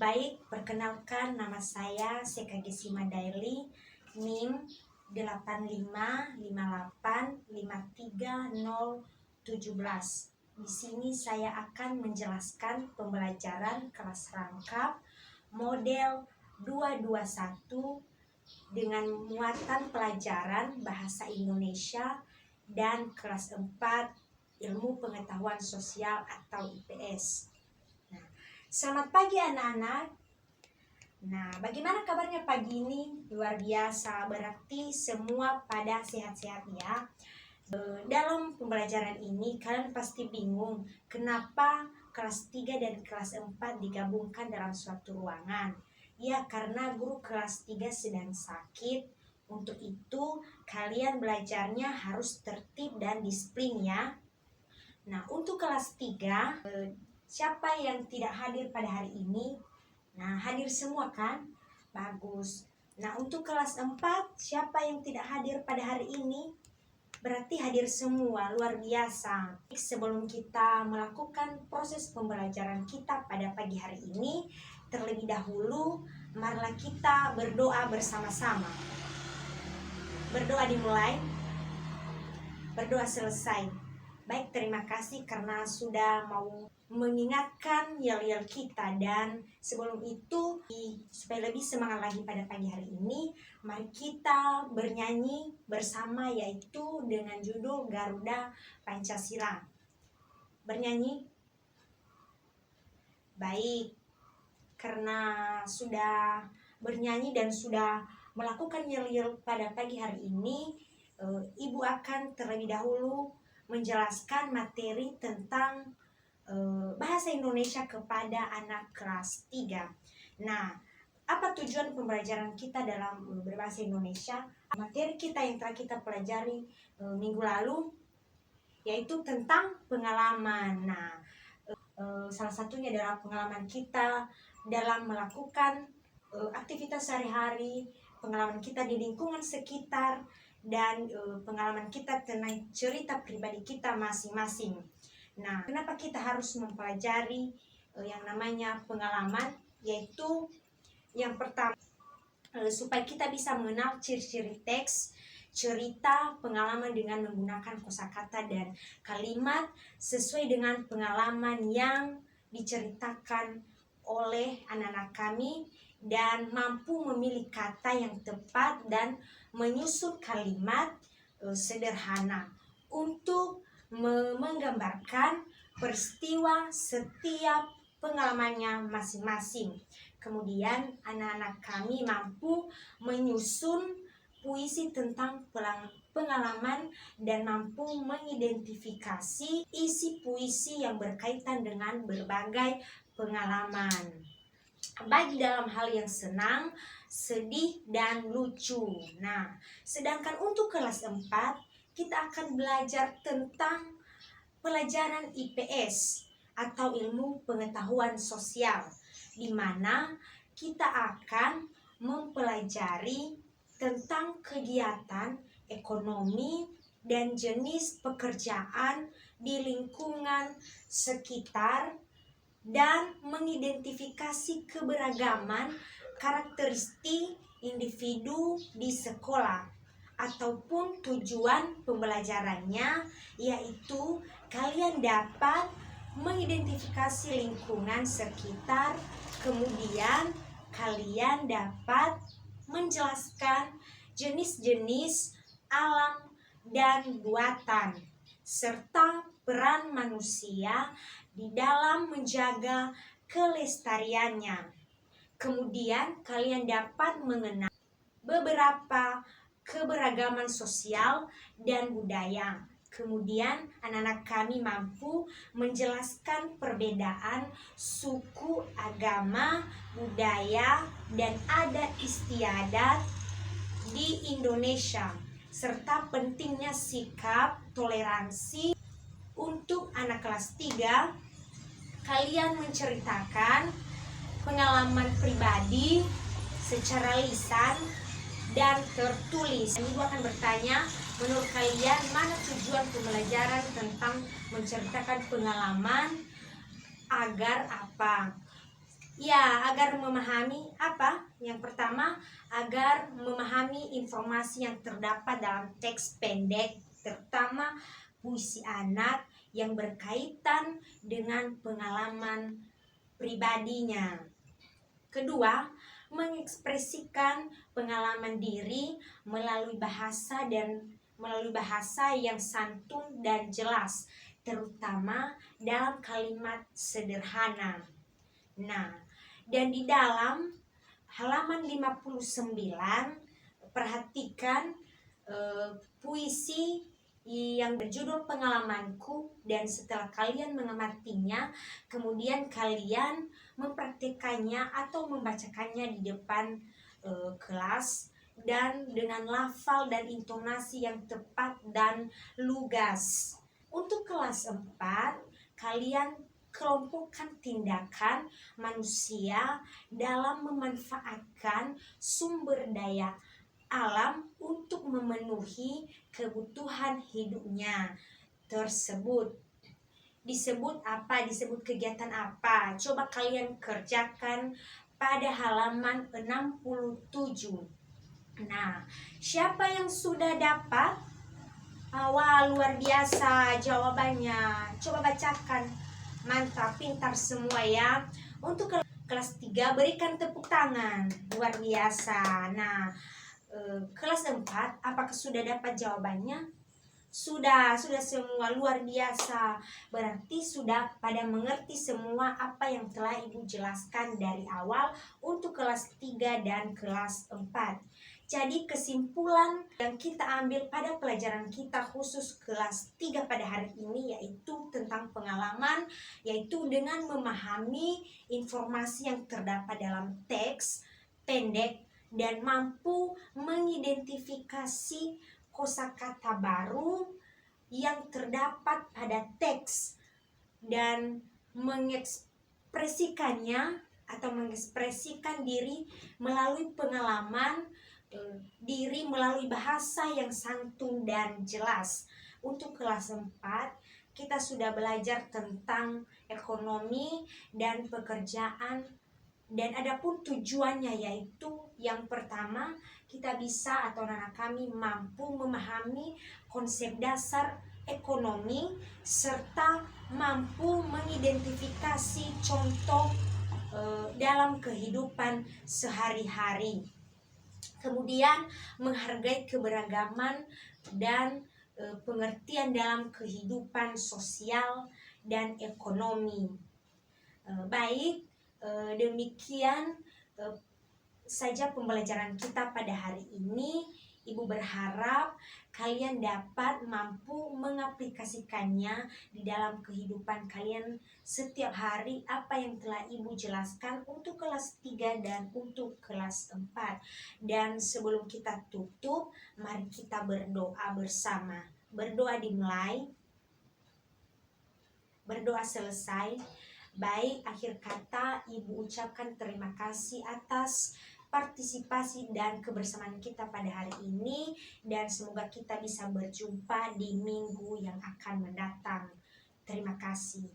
Baik, perkenalkan nama saya Seka Gesima Daily, NIM 8558530017. Di sini saya akan menjelaskan pembelajaran kelas rangkap model 221 dengan muatan pelajaran bahasa Indonesia dan kelas 4 ilmu pengetahuan sosial atau IPS. Selamat pagi anak-anak. Nah, bagaimana kabarnya pagi ini? Luar biasa, berarti semua pada sehat-sehat ya. Dalam pembelajaran ini kalian pasti bingung kenapa kelas 3 dan kelas 4 digabungkan dalam suatu ruangan. Ya, karena guru kelas 3 sedang sakit. Untuk itu kalian belajarnya harus tertib dan disiplin ya. Nah, untuk kelas 3 siapa yang tidak hadir pada hari ini? Nah, hadir semua kan? Bagus. Nah, untuk kelas 4, siapa yang tidak hadir pada hari ini? Berarti hadir semua, luar biasa. Sebelum kita melakukan proses pembelajaran kita pada pagi hari ini, terlebih dahulu, marilah kita berdoa bersama-sama. Berdoa dimulai, berdoa selesai. Baik, terima kasih karena sudah mau mengingatkan yel-yel kita. Dan sebelum itu, supaya lebih semangat lagi pada pagi hari ini, mari kita bernyanyi bersama, yaitu dengan judul Garuda Pancasila. Bernyanyi? Baik, karena sudah bernyanyi dan sudah melakukan yel-yel pada pagi hari ini, Ibu akan terlebih dahulu menjelaskan materi tentang bahasa Indonesia kepada anak kelas 3. Nah, apa tujuan pembelajaran kita dalam berbahasa Indonesia? Materi kita yang telah kita pelajari minggu lalu, yaitu tentang pengalaman. Nah, salah satunya adalah pengalaman kita dalam melakukan aktivitas sehari-hari, pengalaman kita di lingkungan sekitar, dan pengalaman kita tentang cerita pribadi kita masing-masing. Nah, kenapa kita harus mempelajari yang namanya pengalaman? Yaitu yang pertama, supaya kita bisa mengenal ciri-ciri teks, cerita, pengalaman dengan menggunakan kosakata dan kalimat sesuai dengan pengalaman yang diceritakan oleh anak-anak kami, dan mampu memilih kata yang tepat dan menyusun kalimat sederhana untuk menggambarkan peristiwa setiap pengalamannya masing-masing. Kemudian anak-anak kami mampu menyusun puisi tentang pengalaman dan mampu mengidentifikasi isi puisi yang berkaitan dengan berbagai pengalaman, baik dalam hal yang senang, sedih, dan lucu. Nah, sedangkan untuk kelas 4, kita akan belajar tentang pelajaran IPS atau ilmu pengetahuan sosial, di mana kita akan mempelajari tentang kegiatan ekonomi dan jenis pekerjaan di lingkungan sekitar, dan mengidentifikasi keberagaman karakteristik individu di sekolah. Ataupun tujuan pembelajarannya yaitu kalian dapat mengidentifikasi lingkungan sekitar, kemudian kalian dapat menjelaskan jenis-jenis alam dan buatan, serta peran manusia di dalam menjaga kelestariannya. Kemudian kalian dapat mengenal beberapa keberagaman sosial dan budaya. Kemudian anak-anak kami mampu menjelaskan perbedaan suku, agama, budaya, dan adat istiadat di Indonesia, serta pentingnya sikap toleransi. Untuk anak kelas 3, kalian menceritakan pengalaman pribadi secara lisan dan tertulis. Ibu akan bertanya, menurut kalian mana tujuan pembelajaran tentang menceritakan pengalaman, agar apa? Ya, agar memahami apa? Yang pertama, agar memahami informasi yang terdapat dalam teks pendek, terutama puisi anak yang berkaitan dengan pengalaman pribadinya. Kedua, mengekspresikan pengalaman diri melalui bahasa yang santun dan jelas, terutama dalam kalimat sederhana. Nah, dan di dalam halaman 59 perhatikan puisi yang berjudul Pengalamanku, dan setelah kalian mengamatinya, kemudian kalian mempraktikannya atau membacakannya di depan kelas dan dengan lafal dan intonasi yang tepat dan lugas. Untuk kelas 4, kalian kelompokkan tindakan manusia dalam memanfaatkan sumber daya alam untuk memenuhi kebutuhan hidupnya tersebut. Disebut apa? Disebut kegiatan apa? Coba kalian kerjakan pada halaman 67. Nah, siapa yang sudah dapat? Wah, luar biasa jawabannya. Coba bacakan. Mantap, pintar semua ya. Untuk kelas 3 berikan tepuk tangan. Luar biasa. Nah, kelas 4 apakah sudah dapat jawabannya? Sudah semua, luar biasa. Berarti sudah pada mengerti semua apa yang telah Ibu jelaskan dari awal untuk kelas 3 dan kelas 4. Jadi kesimpulan yang kita ambil pada pelajaran kita khusus kelas 3 pada hari ini yaitu tentang pengalaman, yaitu dengan memahami informasi yang terdapat dalam teks pendek dan mampu mengidentifikasi kosakata baru yang terdapat pada teks dan mengekspresikannya atau mengekspresikan diri melalui pengalaman diri melalui bahasa yang santun dan jelas. Untuk kelas 4 kita sudah belajar tentang ekonomi dan pekerjaan, dan adapun tujuannya yaitu yang pertama, kita bisa atau anak kami mampu memahami konsep dasar ekonomi serta mampu mengidentifikasi contoh dalam kehidupan sehari-hari. Kemudian menghargai keberagaman dan pengertian dalam kehidupan sosial dan ekonomi. Baik, demikian saja pembelajaran kita pada hari ini. Ibu berharap kalian dapat mampu mengaplikasikannya di dalam kehidupan kalian setiap hari apa yang telah Ibu jelaskan untuk kelas 3 dan untuk kelas 4. Dan sebelum kita tutup, mari kita berdoa bersama. Berdoa dimulai, berdoa selesai. Baik, akhir kata Ibu ucapkan terima kasih atas partisipasi dan kebersamaan kita pada hari ini, dan semoga kita bisa berjumpa di minggu yang akan mendatang. Terima kasih.